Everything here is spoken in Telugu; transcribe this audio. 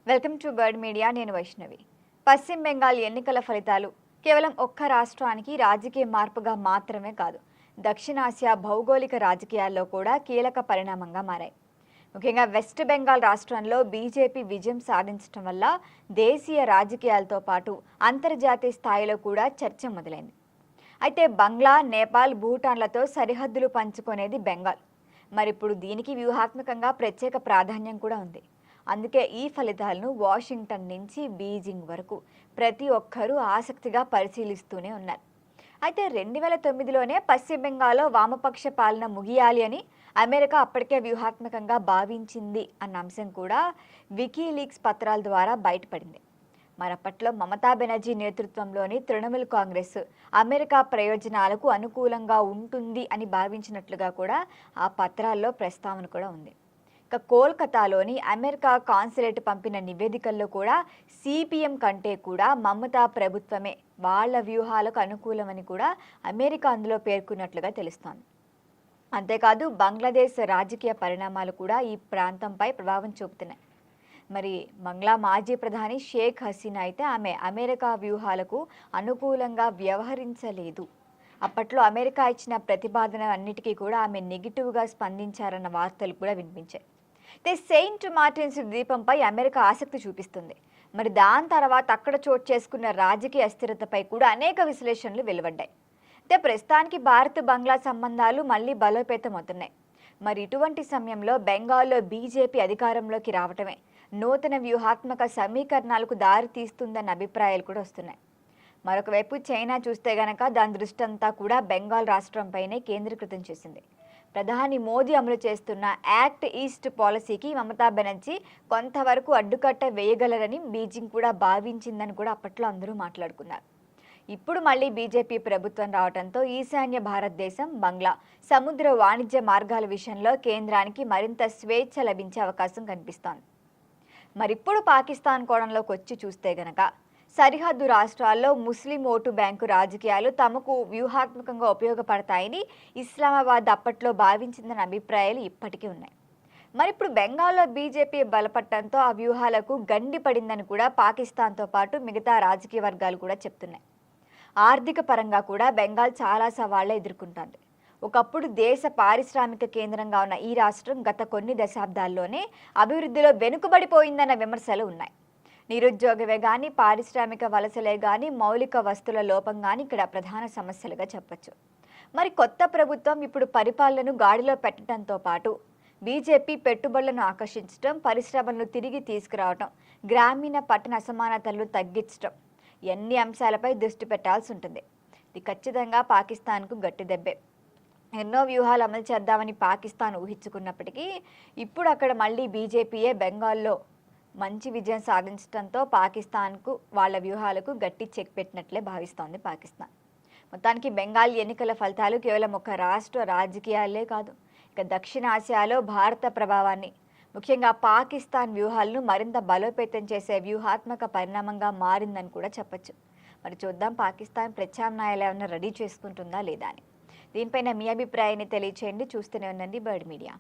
Welcome to bird media. నేను వైష్ణవి. పశ్చిమ బెంగాల్ ఎన్నికల ఫలితాలు కేవలం ఒక్క రాష్ట్రానికి రాజకీయ మార్పుగా మాత్రమే కాదు, దక్షిణాసియా భౌగోళిక రాజకీయాల్లో కూడా కీలక పరిణామంగా మారాయి. ముఖ్యంగా వెస్ట్ బెంగాల్ రాష్ట్రంలో బీజేపీ విజయం సాధించడం వల్ల దేశీయ రాజకీయాలతో పాటు అంతర్జాతీయ స్థాయిలో కూడా చర్చ మొదలైంది. అయితే బంగ్లా, నేపాల్, భూటాన్లతో సరిహద్దులు పంచుకునేది బెంగాల్. మరిప్పుడు దీనికి వ్యూహాత్మకంగా ప్రత్యేక ప్రాధాన్యం కూడా ఉంది. అందుకే ఈ ఫలితాలను వాషింగ్టన్ నుంచి బీజింగ్ వరకు ప్రతి ఒక్కరూ ఆసక్తిగా పరిశీలిస్తూనే ఉన్నారు. అయితే 2009లోనే పశ్చిమ బెంగాల్లో వామపక్ష పాలన ముగియాలి అని అమెరికా అప్పటికే వ్యూహాత్మకంగా భావించింది అన్న అంశం కూడా వికీలీక్స్ పత్రాల ద్వారా బయటపడింది. మరప్పట్లో మమతా బెనర్జీ నేతృత్వంలోని తృణమూల్ కాంగ్రెస్ అమెరికా ప్రయోజనాలకు అనుకూలంగా ఉంటుంది అని భావించినట్లుగా కూడా ఆ పత్రాల్లో ప్రస్తావన కూడా ఉంది. ఇక కోల్కతాలోని అమెరికా కాన్సులేట్ పంపిన నివేదికల్లో కూడా సిపిఎం కంటే కూడా మమతా ప్రభుత్వమే వాళ్ళ వ్యూహాలకు అనుకూలమని కూడా అమెరికా అందులో పేర్కొన్నట్లుగా తెలుస్తోంది. అంతేకాదు బంగ్లాదేశ్ రాజకీయ పరిణామాలు కూడా ఈ ప్రాంతంపై ప్రభావం చూపుతున్నాయి. మరి బంగ్లా మాజీ ప్రధాని షేక్ హసీనా అయితే ఆమె అమెరికా వ్యూహాలకు అనుకూలంగా వ్యవహరించలేదు. అప్పట్లో అమెరికా ఇచ్చిన ప్రతిపాదన అన్నిటికీ కూడా ఆమె నెగిటివ్గా స్పందించారన్న వార్తలు కూడా వినిపించాయి. అయితే సెయింట్ మార్టిన్స్ ద్వీపంపై అమెరికా ఆసక్తి చూపిస్తుంది. మరి దాని తర్వాత అక్కడ చోటు చేసుకున్న రాజకీయ అస్థిరతపై కూడా అనేక విశ్లేషణలు వెలువడ్డాయి. అయితే ప్రస్తుతానికి భారత్ బంగ్లా సంబంధాలు మళ్ళీ బలోపేతమవుతున్నాయి. మరి ఇటువంటి సమయంలో బెంగాల్లో బీజేపీ అధికారంలోకి రావటమే నూతన వ్యూహాత్మక సమీకరణాలకు దారి తీస్తుందన్న అభిప్రాయాలు కూడా వస్తున్నాయి. మరొక వైపు చైనా చూస్తే గనక దాని దృష్టి అంతా కూడా బెంగాల్ రాష్ట్రంపైనే కేంద్రీకృతం చేసింది. ప్రధాని మోదీ అమలు చేస్తున్న యాక్ట్ ఈస్ట్ పాలసీకి మమతా బెనర్జీ కొంతవరకు అడ్డుకట్ట వేయగలరని బీజింగ్ కూడా భావించిందని కూడా అప్పట్లో అందరూ మాట్లాడుకున్నారు. ఇప్పుడు మళ్ళీ బీజేపీ ప్రభుత్వం రావడంతో ఈశాన్య భారతదేశం, బంగ్లా సముద్ర వాణిజ్య మార్గాల విషయంలో కేంద్రానికి మరింత స్వేచ్ఛ లభించే అవకాశం కనిపిస్తోంది. మరిప్పుడు పాకిస్తాన్ కోణంలోకి వచ్చి చూస్తే గనక సరిహద్దు రాష్ట్రాల్లో ముస్లిం ఓటు బ్యాంకు రాజకీయాలు తమకు వ్యూహాత్మకంగా ఉపయోగపడతాయని ఇస్లామాబాద్ అప్పట్లో భావించిందన్న అభిప్రాయాలు ఇప్పటికీ ఉన్నాయి. మరి ఇప్పుడు బెంగాల్లో బీజేపీ బలపడటంతో ఆ వ్యూహాలకు గండి పడిందని కూడా పాకిస్తాన్తో పాటు మిగతా రాజకీయ వర్గాలు కూడా చెప్తున్నాయి. ఆర్థిక పరంగా కూడా బెంగాల్ చాలా సవాళ్లే ఎదుర్కొంటోంది. ఒకప్పుడు దేశ పారిశ్రామిక కేంద్రంగా ఉన్న ఈ రాష్ట్రం గత కొన్ని దశాబ్దాల్లోనే అభివృద్ధిలో వెనుకబడిపోయిందన్న విమర్శలు ఉన్నాయి. నిరుద్యోగమే కానీ, పారిశ్రామిక వలసలే కానీ, మౌలిక వస్తువుల లోపం కానీ ఇక్కడ ప్రధాన సమస్యలుగా చెప్పచ్చు. మరి కొత్త ప్రభుత్వం ఇప్పుడు పరిపాలనను గాడిలో పెట్టడంతో పాటు బీజేపీ పెట్టుబడులను ఆకర్షించడం, పరిశ్రమలను తిరిగి తీసుకురావడం, గ్రామీణ పట్టణ అసమానతలను తగ్గించడం, ఎన్ని అంశాలపై దృష్టి పెట్టాల్సి ఉంటుంది. ఇది ఖచ్చితంగా పాకిస్తాన్కు గట్టి దెబ్బే. ఎన్నో వ్యూహాలు అమలు చేద్దామని పాకిస్తాన్ ఊహించుకున్నప్పటికీ ఇప్పుడు అక్కడ మళ్ళీ బీజేపీయే బెంగాల్లో మంచి విజయం సాధించడంతో పాకిస్తాన్కు వాళ్ళ వ్యూహాలకు గట్టి చెక్ పెట్టినట్లే భావిస్తోంది పాకిస్తాన్. మొత్తానికి బెంగాల్ ఎన్నికల ఫలితాలు కేవలం ఒక రాష్ట్ర రాజకీయాలే కాదు, ఇక దక్షిణాసియాలో భారత ప్రభావాన్ని, ముఖ్యంగా పాకిస్తాన్ వ్యూహాలను మరింత బలోపేతం చేసే వ్యూహాత్మక పరిణామంగా మారిందని కూడా చెప్పచ్చు. మరి చూద్దాం పాకిస్తాన్ ప్రత్యామ్నాయాలు ఏమైనా రెడీ చేసుకుంటుందా లేదా అని. దీనిపైన మీ అభిప్రాయాన్ని తెలియచేయండి. చూస్తూనే ఉండండి బర్డ్ మీడియా.